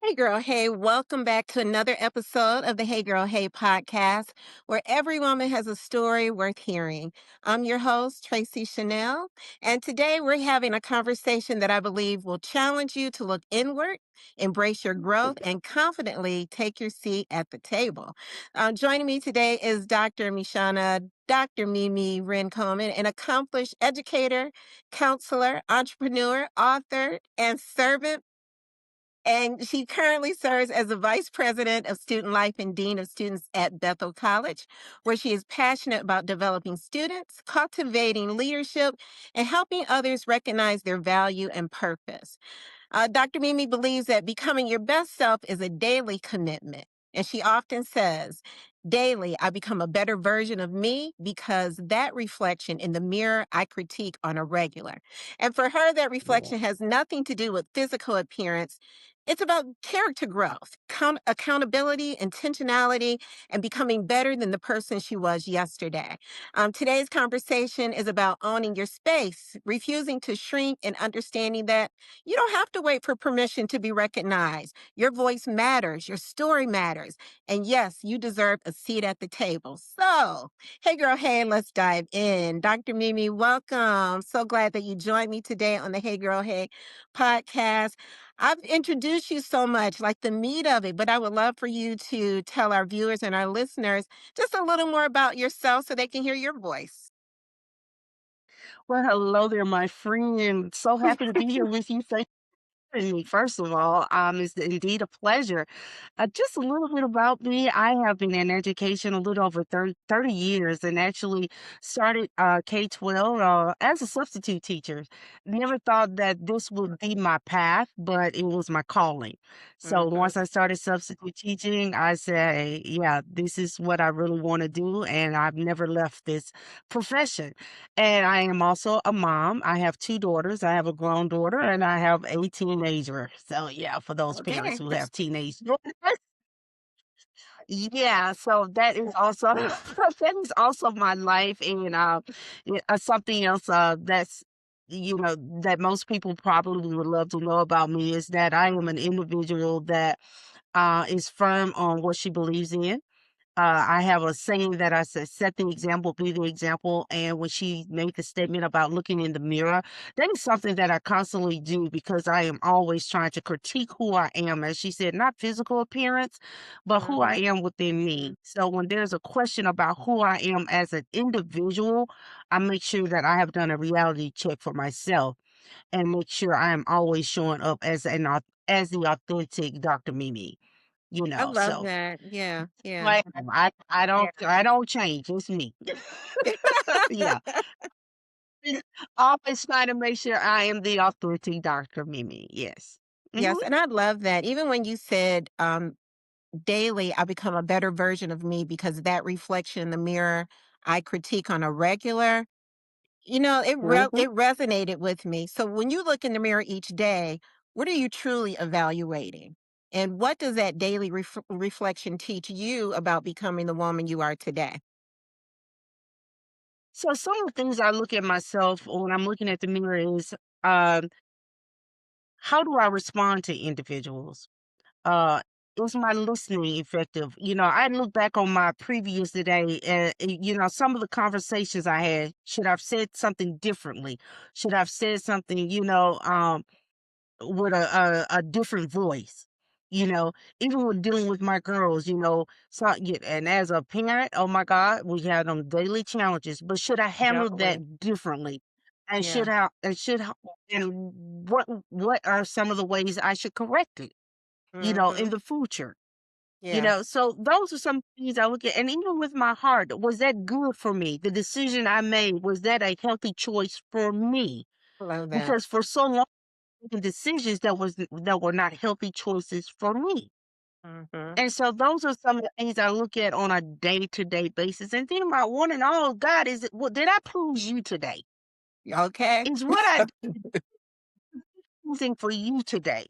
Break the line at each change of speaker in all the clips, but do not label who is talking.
Hey girl, hey, welcome back to another episode of the Hey Girl, Hey podcast, where every woman has a story worth hearing. I'm your host, Tracey Chanell, and today we're having a conversation that I believe will challenge you to look inward, embrace your growth, and confidently take your seat at the table. Joining me today is Dr. MeShonya, Dr. MeMe Wren-Coleman, an accomplished educator, counselor, entrepreneur, author, and servant, and she currently serves as the Vice President of Student Life and Dean of Students at Bethel College, where she is passionate about developing students, cultivating leadership, and helping others recognize their value and purpose. Dr. Mimi believes that becoming your best self is a daily commitment. And she often says, daily, I become a better version of me because that reflection in the mirror I critique on a regular. And for her, that reflection has nothing to do with physical appearance. It's about character growth, accountability, intentionality, and becoming better than the person she was yesterday. Today's conversation is about owning your space, refusing to shrink, and understanding that you don't have to wait for permission to be recognized. Your voice matters, your story matters. And yes, you deserve a seat at the table. So, hey girl, hey, let's dive in. Dr. Mimi, welcome. So glad that you joined me today on the Hey Girl, Hey podcast. I've introduced you so much, like the meat of it, but I would love for you to tell our viewers and our listeners just a little more about yourself so they can hear your voice.
Well, hello there, my friend. So happy to be here with you. Thank you for having me. First of all, it's indeed a pleasure. Just a little bit about me. I have been in education a little over 30 years and actually started K-12 as a substitute teacher. Never thought that this would be my path, but it was my calling. So
Hmm.
once I started substitute teaching, I said, yeah, this is what I really want to do. And I've never left this profession. And I am also a mom. I have two daughters. I have a grown daughter and I have a teenager. So yeah, for those parents
Okay.
who have teenage daughters. Yeah, so that is also that is also my life and something else that's that most people probably would love to know about me is that I am an individual that is firm on what she believes in. I have a saying that I said, set the example, be the example. And when she made the statement about looking in the mirror, that is something that I constantly do because I am always trying to critique who I am. As she said, not physical appearance, but who I
Hmm.
am within me. So when there's a question about who I am as an individual, I make sure that I have done a reality check for myself and make sure I am always showing up as as the authentic Dr. Mimi,
I love
so
that. Yeah, yeah.
I am. I don't change. It's me. Yeah. Always trying to make sure I am the authentic Dr. Mimi. Yes. Mhm.
Yes, and I love that. Even when you said daily, I become a better version of me because that reflection in the mirror I critique on a regular,
Mhm.
it resonated with me. So when you look in the mirror each day, what are you truly evaluating? And what does that daily reflection teach you about becoming the woman you are today?
So some of the things I look at myself when I'm looking at the mirror is um, how do I respond to individuals? Uh, is my listening effective? I look back on my previous today and some of the conversations I had. Should I've said something differently? Should I've said something, with a different voice, you know, even with dealing with my girls, so yeah, and as a parent, oh my God, we have them daily challenges, but should I handle
Definitely.
that differently? And
Yeah.
what are some of the ways I should correct it, in
Hmm.
the future?
Yeah.
So those are some things I look at. And even with my heart, was that good for me? The decision I made, was that a healthy choice for me?
Love that.
Because for so long making decisions that were not healthy choices for me.
Hmm.
And so those are some of the things I look at on a day-to-day basis. And then my one and all, God, is it what did I please you today?
Okay.
Is what I did pleasing for you today?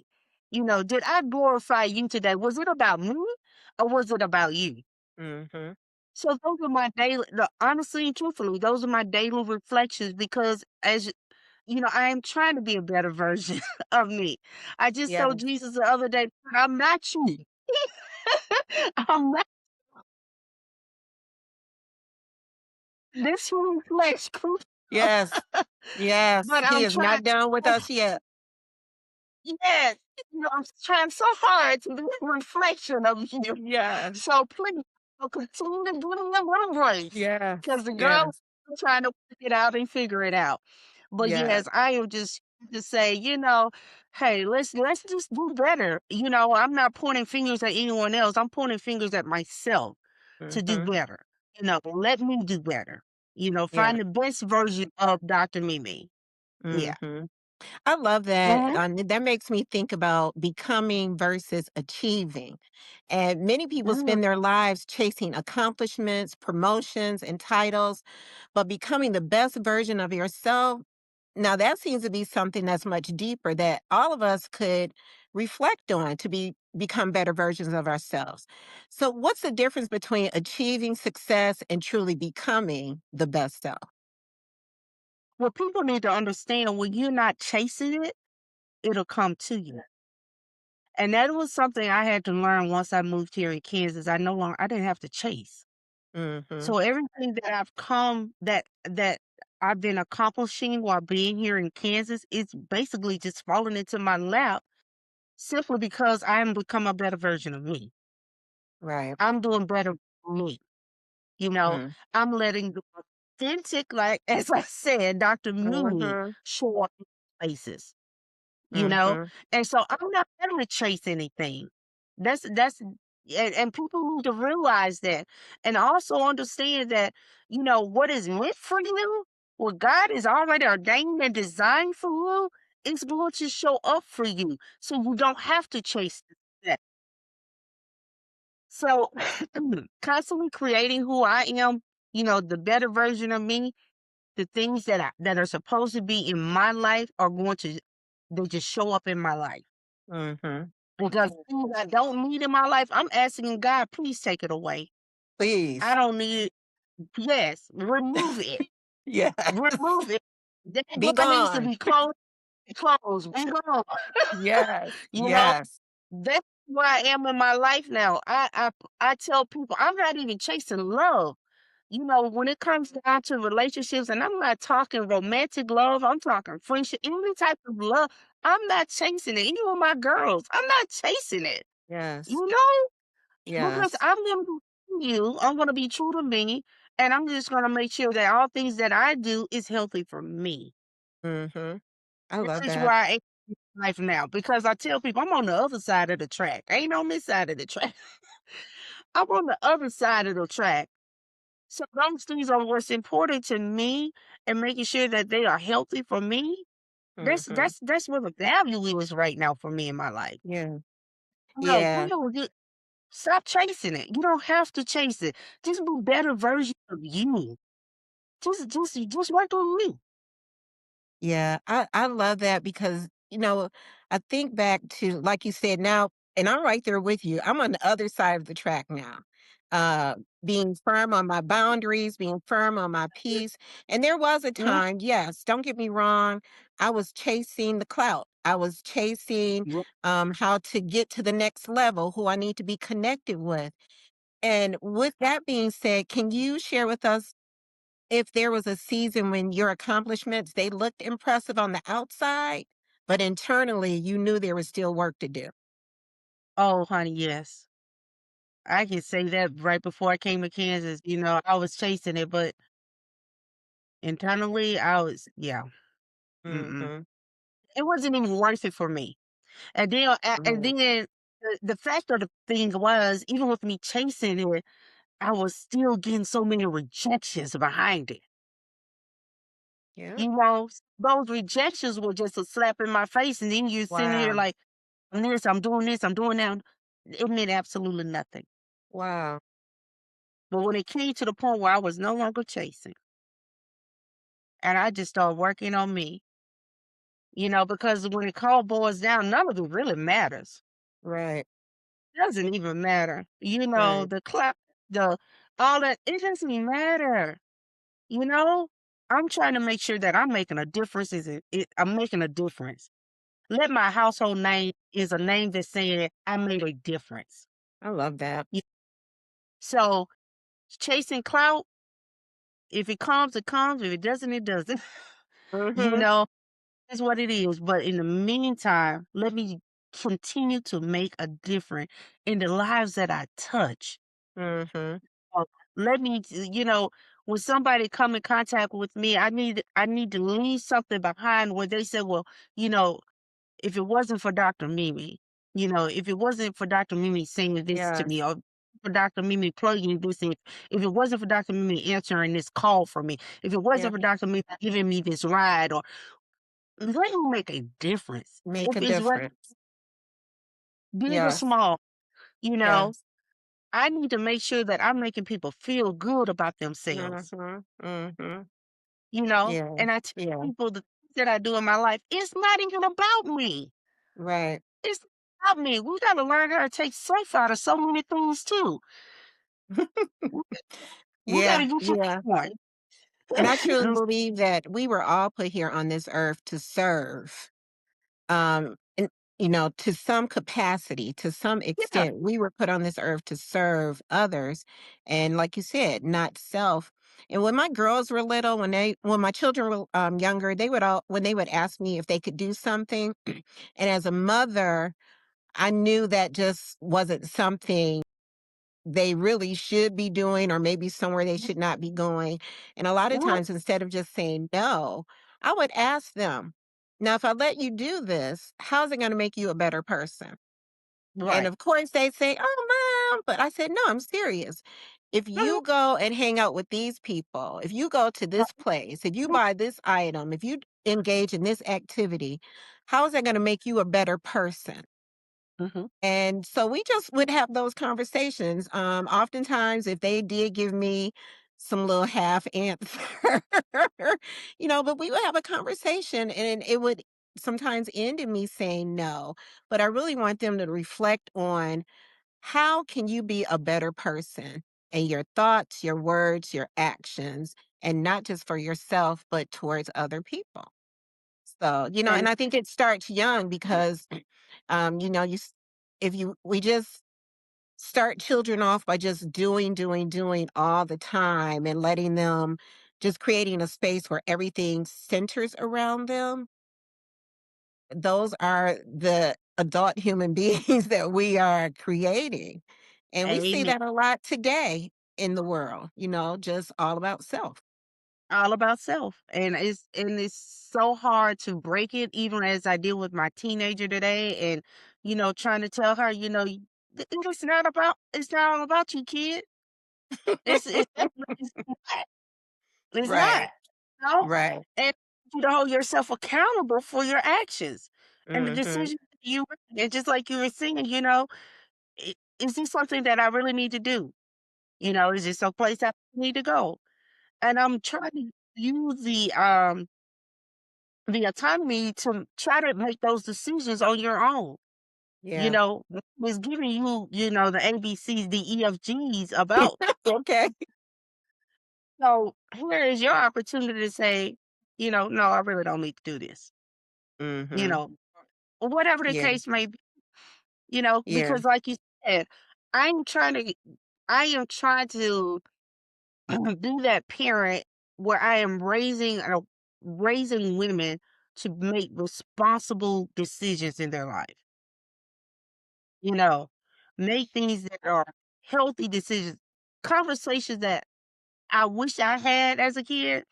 Did I glorify you today? Was it about me or was it about you?
Hmm.
So those are my daily, honestly and truthfully, those are my daily reflections because I am trying to be a better version of me. I just told
Yes.
Jesus the other day, I'm not you. I'm not this human flesh,
Yes. Yes.
but
He
I'm
is
trying.
not done with us yet.
Yes, I'm trying so hard to be a reflection of you.
Yes.
So please, continue to do the little grace,
Yes.
because the girl
Yes.
is trying to work it out and figure it out. But
Yes.
yes, I am just to say, hey, let's just do better. I'm not pointing fingers at anyone else. I'm pointing fingers at myself to do
Mhm.
better. Let me do better.
Yeah.
Find the best version of Dr. Mimi. Yeah.
Mhm. I love that.
Mhm.
That makes me think about becoming versus achieving. And many people
Mhm.
spend their lives chasing accomplishments, promotions, and titles, but becoming the best version of yourself. Now, that seems to be something that's much deeper that all of us could reflect on to become better versions of ourselves. So, what's the difference between achieving success and truly becoming the best self?
Well, people need to understand when you're not chasing it, it'll come to you. And that was something I had to learn once I moved here in Kansas. I didn't have to chase.
Mhm.
So everything that I've come that I've been accomplishing while being here in Kansas is basically just falling into my lap simply because I am become a better version of me.
Right.
I'm doing better for me. You know,
Mm.
I'm letting the authentic, like as I said, Dr. Mimi
Mhm.
show up in places. you know?
Mhm.
And so I'm not going to chase anything. That's and people need to realize that. And also understand that, what is meant for you, what God is already ordained and designed for you, is going to show up for you. So you don't have to chase that. So constantly creating who I am, the better version of me, the things that are supposed to be in my life are going to they just show up in my life.
Mhm.
Because things I don't need in my life, I'm asking God, please take it away. I
Please.
don't need it. Yes, remove it.
Yes.
Remove it. That
Be
what needs to
gone.
be closed, closed. Be gone.
Yes.
you know,
Yes.
that's where I am in my life now. I tell people I'm not even chasing love. When it comes down to relationships, and I'm not talking romantic love, I'm talking friendship, any type of love. I'm not chasing it. Even with my girls, I'm not chasing it.
Yes.
You know? Because
Yes.
I'm gonna be you, I'm gonna be true to me, and I'm just gonna make sure that all things that I do is healthy for me.
Mhm. I
This
love
is where
that.
I am in life now because I tell people I'm on the other side of the track. I ain't on this side of the track. I'm on the other side of the track. So those things are what's important to me and making sure that they are healthy for me. That's
Mhm.
that's that's where the value is right now for me in my life.
Yeah.
No,
Yeah.
stop chasing it. You don't have to chase it. Just be better version of you. Just work on me.
Yeah, I love that because, I think back to, like you said, now, and I'm right there with you. I'm on the other side of the track now. Uh, Being firm on my boundaries, being firm on my peace. And there was a
Mhm.
time, yes, don't get me wrong, I was chasing the clout. I was chasing
Yeah.
how to get to the next level, who I need to be connected with. And with that being said, can you share with us if there was a season when your accomplishments, they looked impressive on the outside, but internally you knew there was still work to do?
Oh, honey, yes. I can say that right before I came to Kansas, I was chasing it, but internally yeah. Mm-mm.
Mhm.
It wasn't even worth it for me. And then
Right.
the fact of the thing was, even with me chasing it, I was still getting so many rejections behind it.
Yeah.
Those rejections were just a slap in my face, and then you're sitting here
Wow.
like, I'm doing this, I'm doing that. It meant absolutely nothing.
Wow.
But when it came to the point where I was no longer chasing, and I just started working on me, because when it all boils down, none of it really matters.
Right.
It doesn't even matter.
Right.
The clap, the all that, it doesn't matter, you know? I'm trying to make sure that I'm making a difference. I'm making a difference. Let my household name is a name that's saying I made a difference.
I love that.
Y- So chasing clout, if it comes, it comes. If it doesn't, it doesn't. you
Mhm.
know, That's what it is. But in the meantime, let me continue to make a difference in the lives that I touch.
Mhm.
Uh, Let me, when somebody come in contact with me, I need to leave something behind where they say, well, you know, if it wasn't for Dr. Mimi, if it wasn't for Dr. Mimi saying this to me,
Yes.
or for Dr. Mimi plugging this in, if it wasn't for Dr. Mimi answering this call for me, if it
Yeah.
wasn't for Dr. Mimi giving me this ride, or let me make a difference.
Make
If
a
it's what
difference.
big or
Yes.
small, you know,
Yes.
I need to make sure that I'm making people feel good about themselves,
Mhm. Mhm. Yeah.
and I tell
Yeah.
people the things that I do in my life, it's not even about me.
Right.
It's not about me. We got to learn how to take self out of so many things too. We we got
Yeah.
to get to
Yeah.
that one.
And I truly believe that we were all put here on this earth to serve. And to some capacity, to some
Yeah,
extent, we were put on this earth to serve others. And like you said, not self. And when my girls were little, when my children were younger, they would all when they would ask me if they could do something. And as a mother, I knew that just wasn't something they really should be doing, or maybe somewhere they should not be going. And a lot of
right,
times, instead of just saying no, I would ask them, now, if I let you do this, how's it going to make you a better person? And
right.
of course, they say, oh, mom, but I said, no, I'm serious. If
Mhm,
you go and hang out with these people, if you go to this place, if you
mhm,
buy this item, if you engage in this activity, how is that going to make you a better person?
mhm.
And so we just would have those conversations. Oftentimes, if they did give me some little half answer, but we would have a conversation and it would sometimes end in me saying no. But I really want them to reflect on how can you be a better person in your thoughts, your words, your actions, and not just for yourself, but towards other people. So,
And
and I think it starts young because, if we just start children off by just doing, doing, doing all the time and letting them just creating a space where everything centers around them, those are the adult human beings that we are creating. And we see
amen.
that a lot today in the world, just all about self.
All about self. And it's so hard to break it, even as I deal with my teenager today, and trying to tell her, it's not all about you, kid. It's not. It's not.
Right,
No.
right.
And you to hold yourself accountable for your actions and the
Hmm.
decisions that you make. And just like you were saying, is this something that I really need to do? Is this a place I need to go? And I'm trying to use the autonomy to try to make those decisions on your own.
Yeah.
Was giving you, the ABCs, the EFGs about.
Okay.
So here is your opportunity to say, no, I really don't need to do this. You
Hmm.
know, whatever the
Yeah.
case may be,
Yeah.
because like you said, I'm trying to, I am trying to be that parent where I am raising women to make responsible decisions in their life. You know, make things that are healthy decisions. Conversations that I wish I had as a kid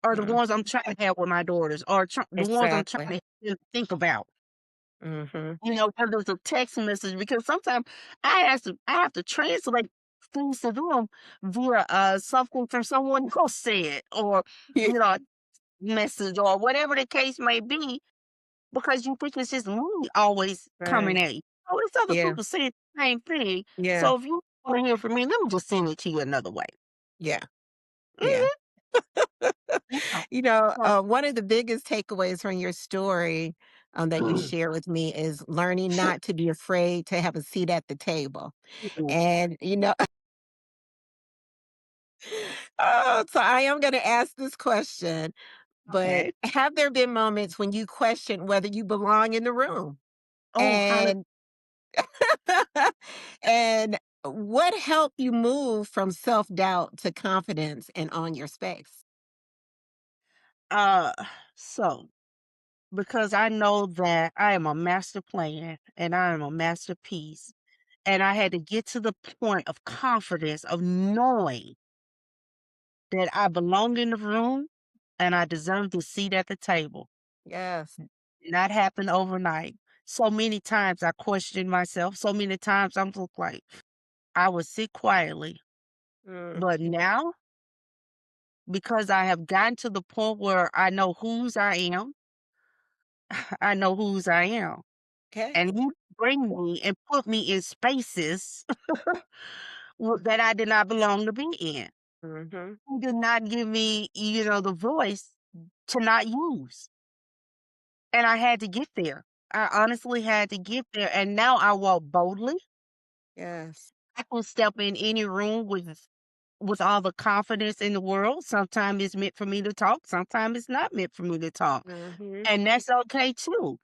are the
Mm,
ones I'm trying to have with my daughters, or the ones I'm trying
exactly.
to have them think about.
Mhm.
Whether it's a text message, because sometimes I have to translate things to them via something from someone else said, or
Yeah.
a message, or whatever the case may be, because you think it's just me always coming
Right.
at you. Oh, it's other
Yeah.
people saying the same thing.
Yeah.
So if you want to hear from me, let me just send it to you another way.
Yeah. Yeah.
Mhm. Yeah.
One of the biggest takeaways from your story, that you share with me is learning not to be afraid to have a seat at the table.
Mhm.
And, Oh, so I am gonna ask this question, but
Okay.
have there been moments when you question whether you belong in the room?
Oh, how
And and what helped you move from self-doubt to confidence and on your space?
uh so because I know that I am a master plan and I am a masterpiece. And I had to get to the point of confidence of knowing that I belong in the room and I deserve the seat at the table.
Yes.
Not happen overnight. So many times I questioned myself. So many times I'm just like, I would sit quietly.
Mm,
But now, because I have gotten to the point where I know whose I am, I know whose I am.
okay.
And he bring me and put me in spaces that I did not belong to be in.
Mhm.
He did not give me, the voice to not use. And I had to get there. I honestly had to get there. And now I walk boldly.
Yes.
I can step in any room with all the confidence in the world. Sometimes it's meant for me to talk. Sometimes it's not meant for me to talk.
Mhm.
And that's okay too.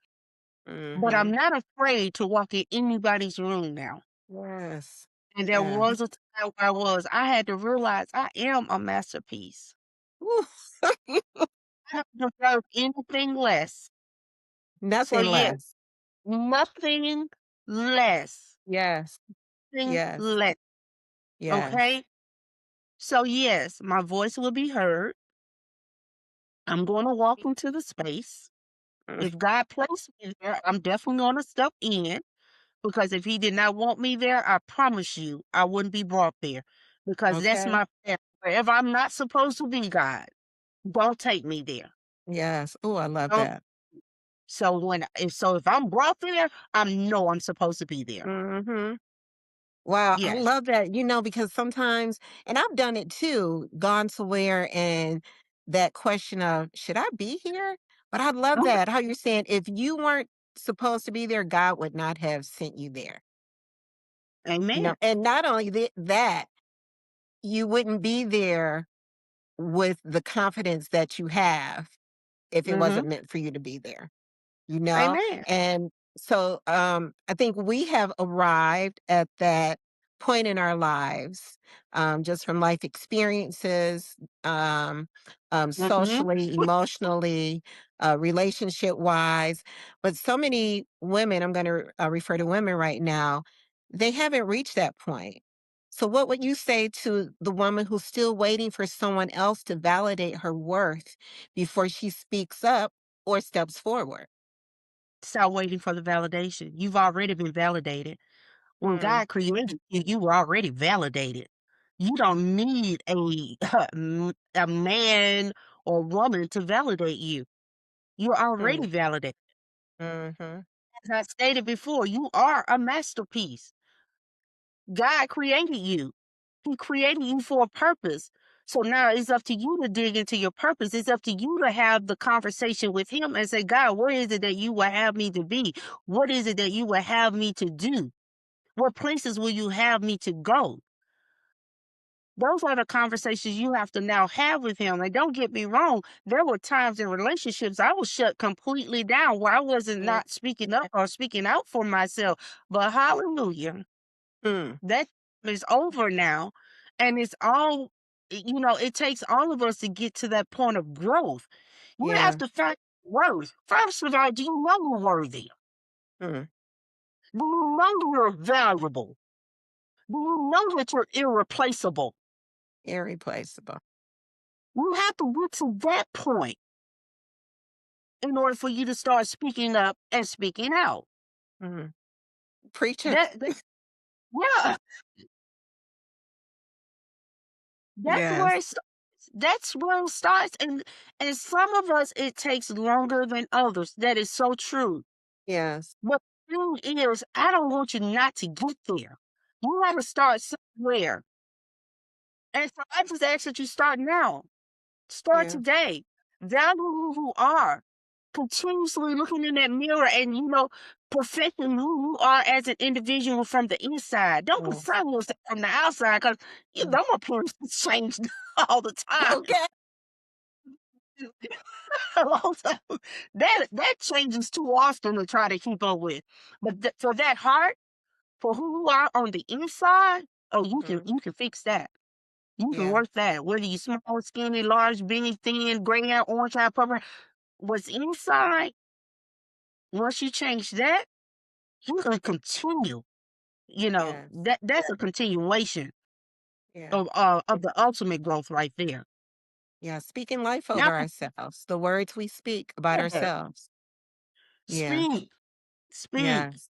But I'm
Mhm.
not afraid to walk in anybody's room now.
Yes.
And there was
Yes.
a time where I had to realize I am a masterpiece.
Woo.
I don't deserve anything less. So
Nothing
yes,
less.
nothing less.
Yes.
Nothing
Yes.
less.
Yes.
Okay? So yes, my voice will be heard. I'm going to walk into the space.
Mm,
If God placed me there, I'm definitely going to step in because if He did not want me there, I promise you, I wouldn't be brought there because that's
okay.
my family. Wherever I'm not supposed to be, God, don't take me there.
Yes. Oh, I love
Don't.
that.
If I'm brought there, I know I'm supposed to be there.
Mhm. Wow, I
Yes.
love that, because sometimes and I've done it too, gone somewhere and that question of, "Should I be here?" But I love
Okay.
that, how you're saying if you weren't supposed to be there, God would not have sent you there.
Amen.
And not only that, you wouldn't be there with the confidence that you have if it
Hmm.
wasn't meant for you to be there. you know?
Amen.
And so I think we have arrived at that point in our lives, just from life experiences, um,
Hmm.
socially, emotionally, relationship wise. But so many women, I'm going to refer to women right now, they haven't reached that point. So, what would you say to the woman who's still waiting for someone else to validate her worth before she speaks up or steps forward?
Stop waiting for the validation. You've already been validated. When
Mm,
God created you, you were already validated. You don't need a man or woman to validate you. You're
mm,
already validated.
mhm,
As I stated before, you are a masterpiece. God created you. He created you for a purpose. So now it's up to you to dig into your purpose. It's up to you to have the conversation with Him and say, God, what is it that you will have me to be? What is it that you will have me to do? What places will you have me to go? Those are the conversations you have to now have with Him. And don't get me wrong, there were times in relationships I was shut completely down where I wasn't
mm,
not speaking up or speaking out for myself. But hallelujah,
mm,
that is over now. And it's all, it takes all of us to get to that point of growth. You have
yeah,
to find worth. First of all, do you know you're worthy?
mm,
Do you know you're valuable? Do you know that you're irreplaceable?
irreplaceable.
You have to get to that point in order for you to start speaking up and speaking out.
Mhm. Preaching.
That yeah, that's where
Yes,
it starts. That's where it starts, and some of us it takes longer than others. That is so true.
yes,
But the thing is, I don't want you not to get there. You got to start somewhere, and so I just ask that you start now. Start
yeah,
today. Value who you are. continuously looking in that mirror and, perfecting who you are as an individual from the inside. Don't
Yes.
concern yourself from the outside because you
Mm.
know appearances change all the time.
Okay.
Also, that changes too often to try to keep up with. But for that heart, for who you are on the inside, oh, you can
Mhm.
you can fix that. You can
Yeah.
work that. Whether you small, skinny, large, big, thin, gray hair, orange hair, purple, what's inside, once you change that, you can continue.
Yes.
That's a continuation
Yeah.
of the ultimate growth right there.
Yeah. Speaking life
Now,
over ourselves, the words we speak about
yeah,
ourselves. Yeah.
speak, speak,
Yes.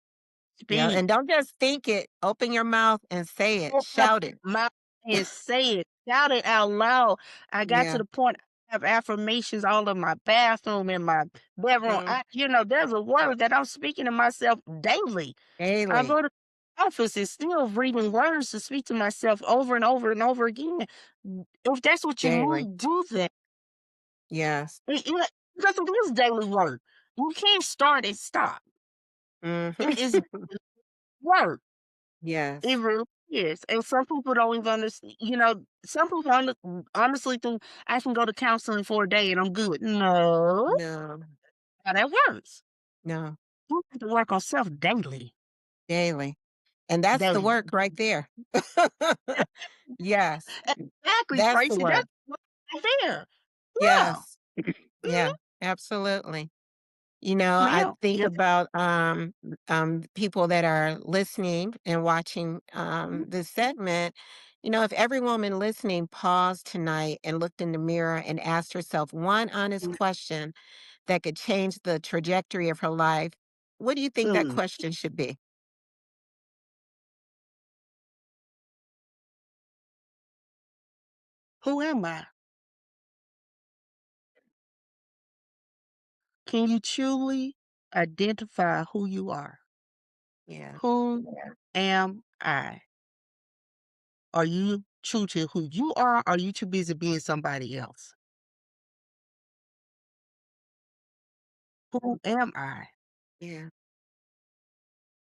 Yeah.
speak.
And don't just think it, open your mouth and say it,
Open up
shout it.
your mouth and say it. Shout it out loud. I got to
Yeah.
the point I have affirmations all in my bathroom, in my bedroom.
Mm.
There's a word that I'm speaking to myself daily. I
Daily.
go to the office and still reading words to speak to myself over and over and over again. If that's what you
Daily.
need, do that.
Yes.
Because it is daily work. You can't start and stop.
Hmm.
It is work. It
Yes.
really is, and some people don't even understand. Some people honestly think I can go to counseling for a day and I'm good. No,
No.
how that works.
No.
You have to work on self daily,
Daily. And that's the
daily.
work right there. Yes.
Exactly,
That's the
Tracy. That's
work.
right there. Yeah,
Yes. Yeah.
mhm,
Absolutely. You know, I
ma'am.
think
Yes.
about people that are listening and watching
Mhm,
this segment. You know, if every woman listening paused tonight and looked in the mirror and asked herself one honest
mhm,
question that could change the trajectory of her life, what do you think that
mm.
question should be?
Who am I? Can you truly identify who you are?
Yeah.
Who am I? Are you true to who you are? Or are you too busy being somebody else? Who am I?
Yeah.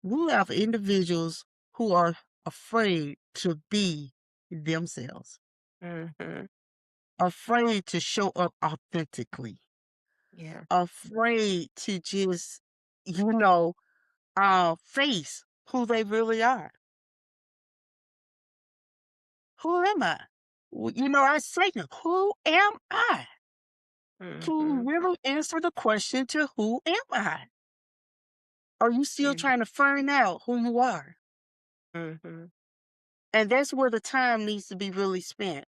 We have individuals who are afraid to be themselves,
Hmm.
afraid to show up authentically,
Yeah.
afraid to just, face who they really are. Who am I? I say, who am I? Can you
Hmm.
really answer the question to who am I? Are you still
Yeah.
trying to find out who you are?
Hmm.
And that's where the time needs to be really spent.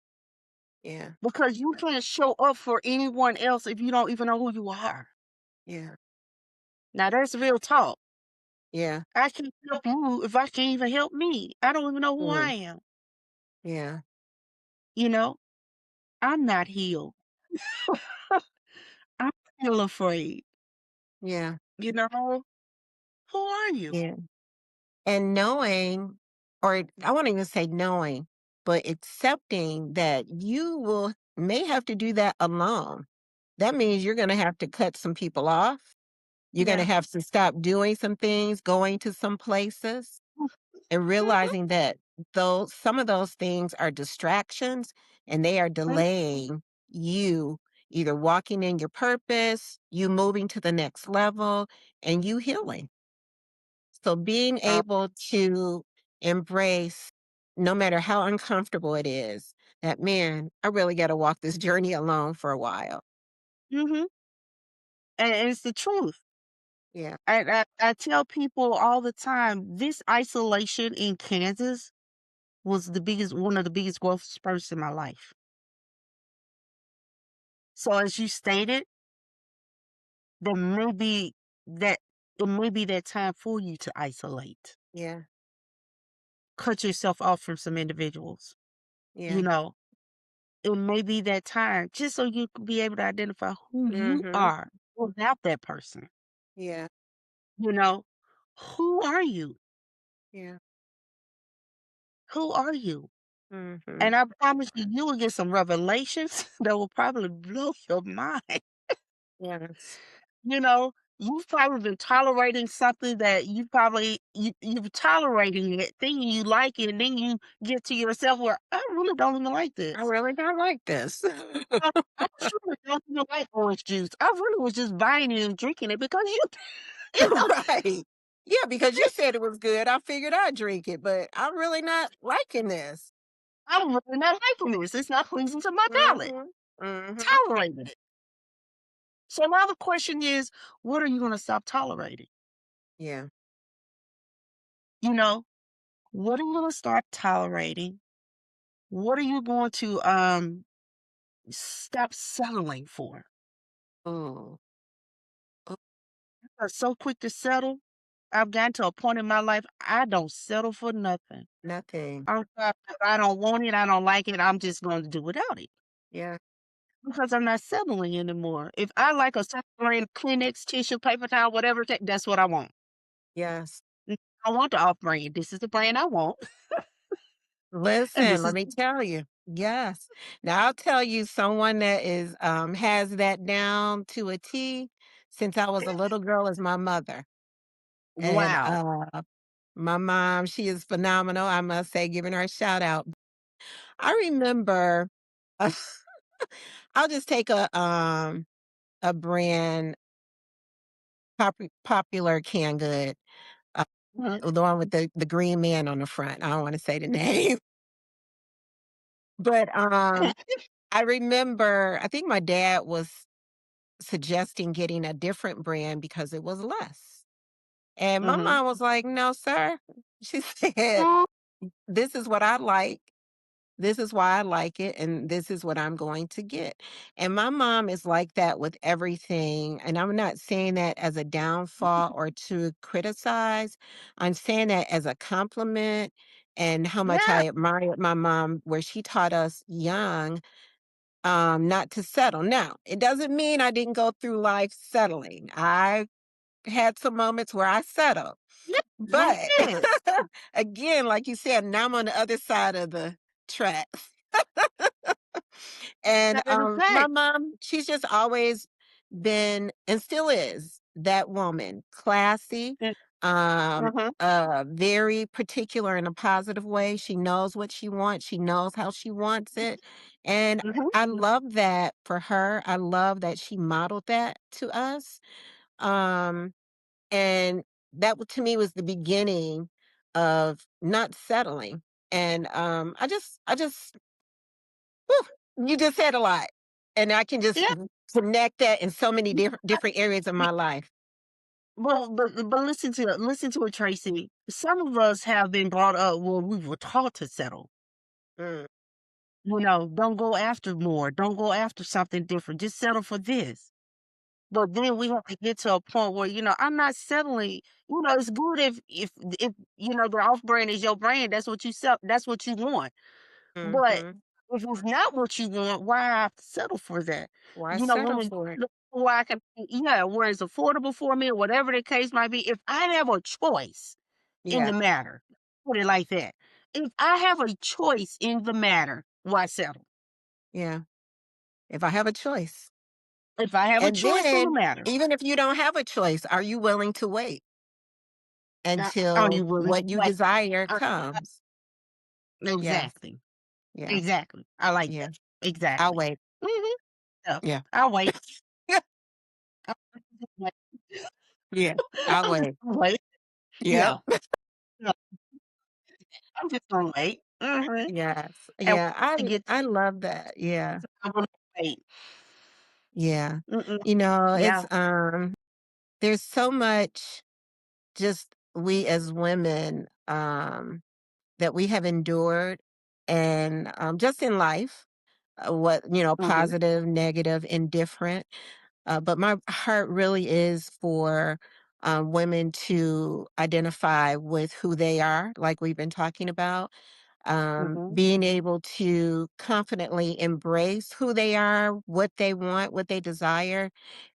Yeah.
Because you can't show up for anyone else if you don't even know who you are.
Yeah.
Now that's real talk.
Yeah.
I can't help you if I can't even help me. I don't even know who I
Mm.
am.
Yeah.
You know, I'm not healed. I'm still afraid.
Yeah.
You know, who are you?
Yeah. And knowing, or I won't even say knowing, but accepting that you will may have to do that alone. That means you're going to have to cut some people off. You're going to
Yeah.
have to stop doing some things, going to some places, and
Mhm,
realizing that those some of those things are distractions and they are
mhm,
delaying you either walking in your purpose, you moving to the next level, and you healing. So being
uh,
able to embrace, no matter how uncomfortable it is, that man, I really got to walk this journey alone for a while.
mhm. And it's the truth.
Yeah.
I tell people all the time this isolation in Kansas was one of the biggest growth spurts in my life. So as you stated, there may be that it may be that time for you to isolate.
Yeah.
Cut yourself off from some individuals. You
Yeah.
know, it may be that time just so you can be able to identify who you
Mhm.
are without that person.
Yeah.
You know, who are you?
Yeah.
Who are you?
Mhm.
And I promise you, you will get some revelations that will probably blow your mind.
Yes.
You know, you've probably been tolerating something that you're tolerating it, thinking you like it, and then you get to yourself where I really don't even like
I
this.
really don't like this.
I truly don't even like orange juice. I really was just buying it and drinking it because you, you know,
Right. Yeah, because you said it was good. I figured I'd drink it, but I'm really not liking this.
I'm really not liking this. It's not pleasing to my palate.
Mhm. Mhm.
Tolerating it. So now the question is, what are you going to stop tolerating?
Yeah.
You know, what are you going to start tolerating? What are you going to stop settling for?
Ooh. Ooh,
I'm so quick to settle. I've gotten to a point in my life I don't settle for nothing.
nothing.
If I don't want it, I don't like it. I'm just going to do without it
Yeah.
because I'm not settling anymore. If I like a certain brand, Kleenex, tissue, paper towel, whatever, that's what I want.
Yes.
I want the off brand. This is the brand I want, and
Listen,
this
let
is
me tell you. Yes. Now I'll tell you someone that is has that down to a T since I was a little girl is my mother. And
wow.
my mom, she is phenomenal. I must say, giving her a shout out. I remember uh, I'll just take a brand popular canned good. Uh,
Mhm.
the one with the green man on the front. I don't want to say the name. But I remember I think my dad was suggesting getting a different brand because it was less. And my
Mhm.
mom was like, "No, sir." She said,
Mm,
"This is what I like. This is why I like it, and this is what I'm going to get." And my mom is like that with everything. And I'm not saying that as a downfall or to criticize. I'm saying that as a compliment and how much
yeah.
I admired my mom, where she taught us young not to settle. Now, it doesn't mean I didn't go through life settling. I had some moments where I settled.
Yeah.
But
Yes.
again, like you said, now I'm on the other side of the tracks. And
That is a
my
fact.
mom, she's just always been and still is that woman, classy,
Mm, mhm,
very particular in a positive way. She knows what she wants, she knows how she wants it. And
mhm.
I love that for her. I love that she modeled that to us. Um, and that to me was the beginning of not settling. And I just whew, you just said a lot. And I can just
Yeah.
connect that in so many different areas of my life.
Well, but listen to it, Tracy. Some of us have been brought up where we were taught to settle.
Mm,
You know, don't go after more. Don't go after something different. Just settle for this. But then we have to get to a point where, I'm not settling. It's good if the off brand is your brand. That's what you sell. That's what you want. But
mhm.
if it's not what you want, why I have to settle for that?
Why settle for it?
Where I can, yeah, where it's affordable for me, or whatever the case might be. If I have a choice in the
Yeah,
matter, put it like that. If I have a choice in the matter, why settle?
yeah. If I have a choice.
If I have a
And
choice in the
then,
matter,
even if you don't have a choice, are you willing to wait
are
until
you willing to
what you
wait?
desire
Uh,
comes? Yes.
exactly.
Yeah.
Exactly. I like
Yeah.
that.
I'll
Exactly.
wait.
Mhm. Yeah.
Yeah.
I'll wait. I'll wait.
Yeah. I'll wait.
Wait.
Yep.
Yeah. No, I'm just gonna wait.
Yes.
And
Yeah.
to get to
I love that. Yeah.
I'm gonna wait.
Yeah.
Mm-mm.
It's
Yeah.
there's so much just we as women that we have endured and just in life, what,
Mhm.
positive, negative, indifferent. But my heart really is for women to identify with who they are, like we've been talking about,
Mhm.
being able to confidently embrace who they are, what they want, what they desire,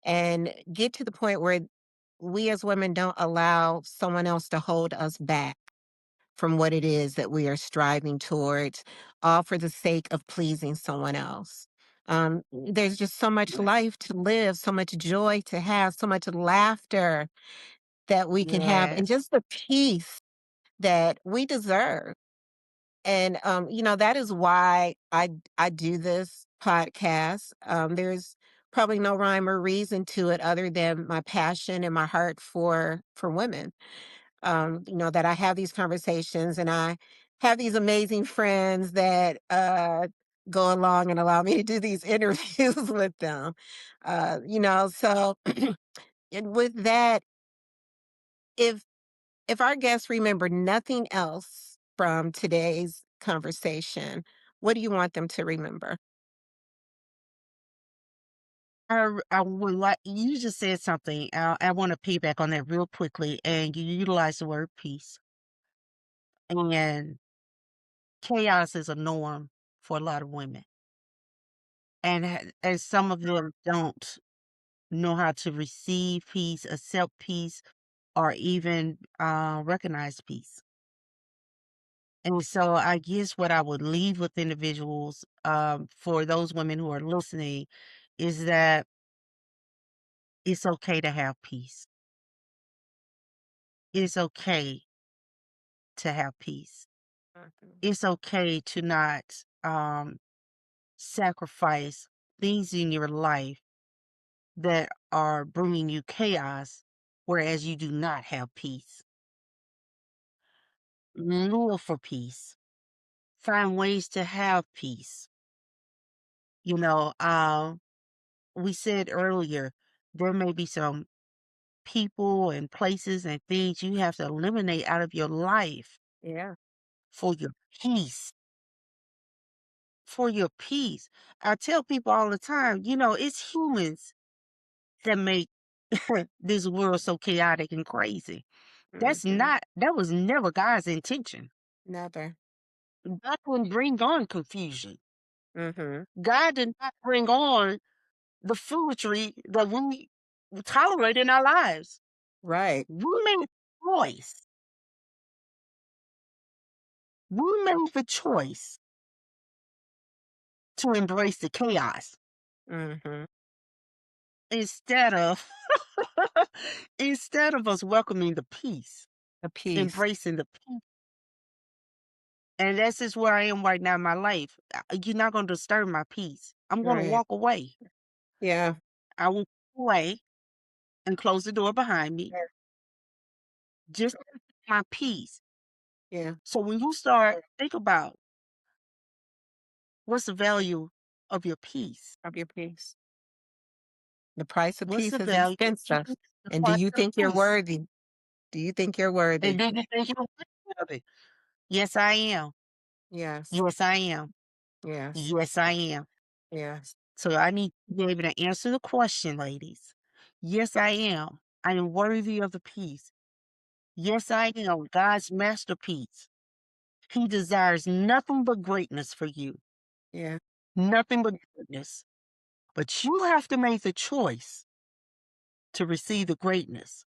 and get to the point where we as women don't allow someone else to hold us back from what it is that we are striving towards, all for the sake of pleasing someone else. There's just so much life to live, so much joy to have, so much laughter that we can have, and
Yes.
just the peace that we deserve. And that is why I do this podcast. There's probably no rhyme or reason to it other than my passion and my heart for women. That I have these conversations and I have these amazing friends that go along and allow me to do these interviews with them. So and with that, if if our guests remember nothing else from today's conversation, what do you want them to remember?
I would like you just said something. I want to piggyback on that real quickly, and you utilize the word peace. And chaos is a norm for a lot of women, and and some of them don't know how to receive peace, accept peace, or even recognize peace. And so, I guess what I would leave with individuals, for those women who are listening, is that it's okay to have peace. It's okay to have peace.
Mhm.
It's okay to not sacrifice things in your life that are bringing you chaos, whereas you do not have peace. Live for peace. Find ways to have peace. You know, we said earlier, there may be some people and places and things you have to eliminate out of your life
Yeah.
for your peace. For your peace. I tell people all the time, it's humans that make this world so chaotic and crazy.
Hmm.
That was never God's intention.
Never.
God wouldn't bring on confusion.
Hmm.
God did not bring on the foolery that we tolerate in our lives.
Right.
We made a choice. We made the choice to embrace the chaos
Hmm.
instead of instead of us welcoming the peace,
A peace.
embracing the peace. And that's just where I am right now in my life. You're not going to disturb my peace. I'm going to
Right.
walk away.
Yeah.
I will walk away and close the door behind me,
Yeah.
just my peace.
Yeah.
So when you start think about what's the value of your peace,
Of your peace. The price of
what's the
peace is
value of
expensive.
peace, the
And do
price
you
of
think you're
peace,
worthy? Do you think you're worthy?
and do you think you're worthy of it? Yes, I am.
Yes.
Yes, I am.
Yes.
Yes, I am.
Yes.
So I need to be able to answer the question, ladies. Yes, I am. I am worthy of the peace. Yes, I am God's masterpiece. He desires nothing but greatness for you,
Yeah.
nothing but greatness. But you have to make the choice to receive the greatness.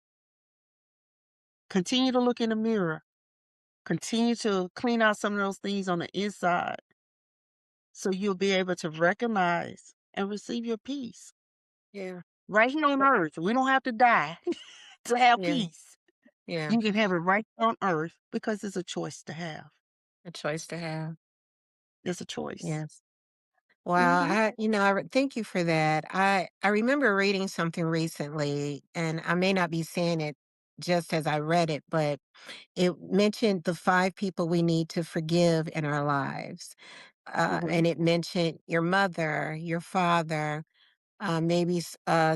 Continue to look in the mirror. Continue to clean out some of those things on the inside so you'll be able to recognize and receive your peace.
Yeah.
Right here on earth. We don't have to die to have
Yeah.
peace.
Yeah.
You can have it right here on earth because it's a choice to have.
A choice to have.
It's a choice.
Yes. Wow,
Hmm.
thank you for that. I remember reading something recently, and I may not be saying it just as I read it, but it mentioned the five people we need to forgive in our lives.
Hmm.
And it mentioned your mother, your father, maybe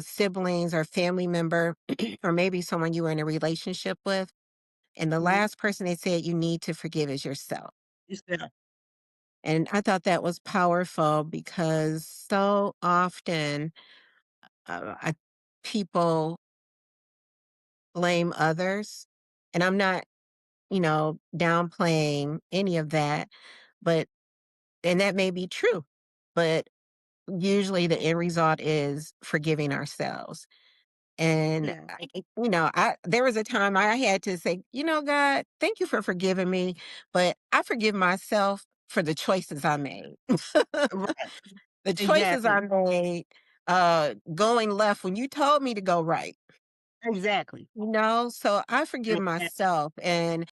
siblings or family member, or maybe someone you were in a relationship with. And the
Hmm.
last person they said you need to forgive is yourself.
It's there.
And I thought that was powerful because so often people blame others. And I'm not, downplaying any of that, but, and that may be true, but usually the end result is forgiving ourselves. And,
Yeah.
there was a time I had to say, God, thank you for forgiving me, but I forgive myself for the choices I made.
Right.
the choices I
Exactly.
made, going left when you told me to go right,
Exactly.
So I forgive
Exactly.
myself, and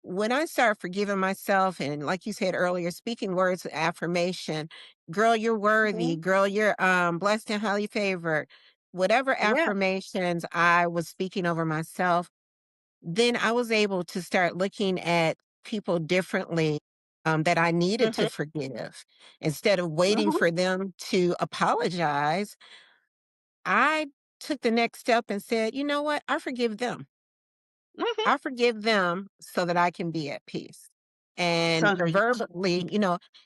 when I start forgiving myself and like you said earlier, speaking words of affirmation, girl, you're worthy,
Mhm.
girl, you're blessed and highly favored. Whatever
Yeah.
affirmations I was speaking over myself, then I was able to start looking at people differently that I needed to
Mhm.
forgive. Instead of waiting
Mhm.
for them to apologize, I took the next step and said, you know what? I forgive them.
Mhm.
I forgive them so that I can be at peace. And
So there you
verbally,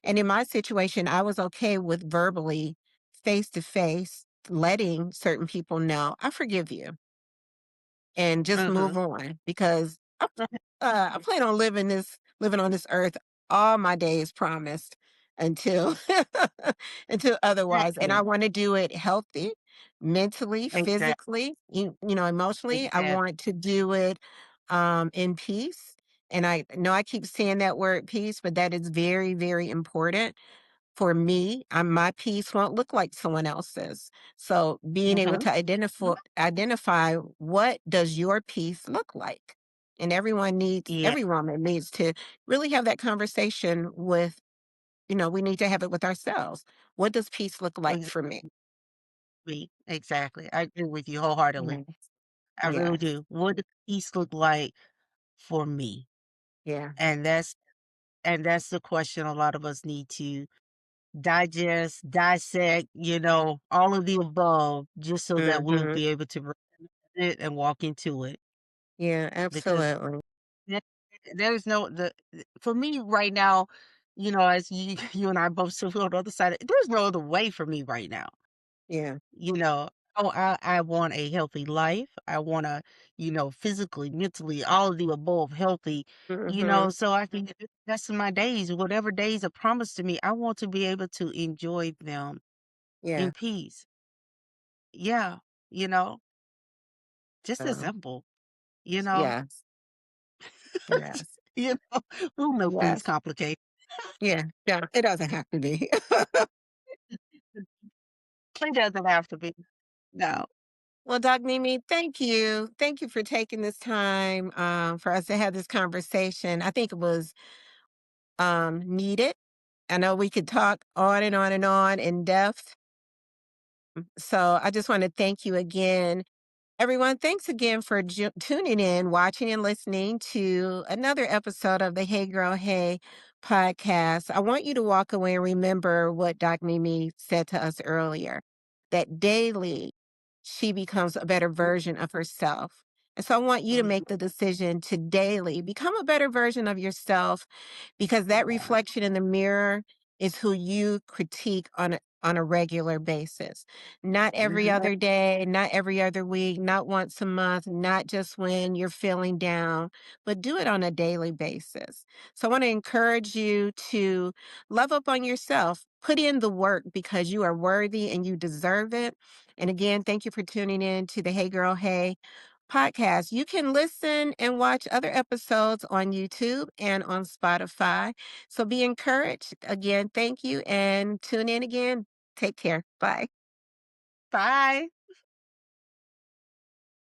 and in my situation, I was okay with verbally, face to face, letting certain people know, I forgive you and just move
Mhm.
on because
Mhm.
I plan on living on this earth all my days promised until until otherwise. And I
Exactly.
want to do it healthy, mentally,
Exactly.
physically, emotionally. I
Exactly.
want to do it in peace. And I know I keep saying that word peace, but that is very, very important for me. My peace won't look like someone else's. So being able
Mhm.
to identify what does your peace look like? And
Yeah.
every woman needs to really have that conversation with, we need to have it with ourselves. What does peace look like for me?
Exactly. Exactly. I agree with you wholeheartedly.
Yes.
I really
Yes.
do. What does peace look like for me?
Yeah.
And that's the question a lot of us need to digest, dissect, all of the above, just so that we'll
Hmm.
be able to it and walk into it.
Yeah,
Because
absolutely.
there there's no for me right now, as you you and I both sit on the other side, there's no other way for me right now.
Yeah.
You know, oh, I want a healthy life. I want to, physically, mentally, all of the above healthy,
Hmm.
so I can get the best of my days, whatever days are promised to me, I want to be able to enjoy them
Yeah.
in peace. Yeah, you know, just as
So,
simple, you know.
yes. Yes.
We'll make things
Yes.
complicated.
Yeah. Yeah. It doesn't have to be.
It doesn't have to be. No.
Well, Doc Mimi, thank you. Thank you for taking this time for us to have this conversation. I think it was needed. I know we could talk on and on and on in depth. So I just want to thank you again. Everyone, thanks again for tuning in, watching, and listening to another episode of the Hey Girl Hey podcast. I want you to walk away and remember what Doc Mimi said to us earlier, that daily she becomes a better version of herself. And so I want you to
Mhm.
make the decision to daily become a better version of yourself because that reflection in the mirror is who you critique on a regular basis. Not every
Mhm.
other day, not every other week, not once a month, not just when you're feeling down, but do it on a daily basis. So I want to encourage you to love up on yourself. Put in the work because you are worthy and you deserve it. And again, thank you for tuning in to the Hey Girl Hey podcast. You can listen and watch other episodes on YouTube and on Spotify. So be encouraged. Again, thank you and tune in again. Take care. Bye.
Bye.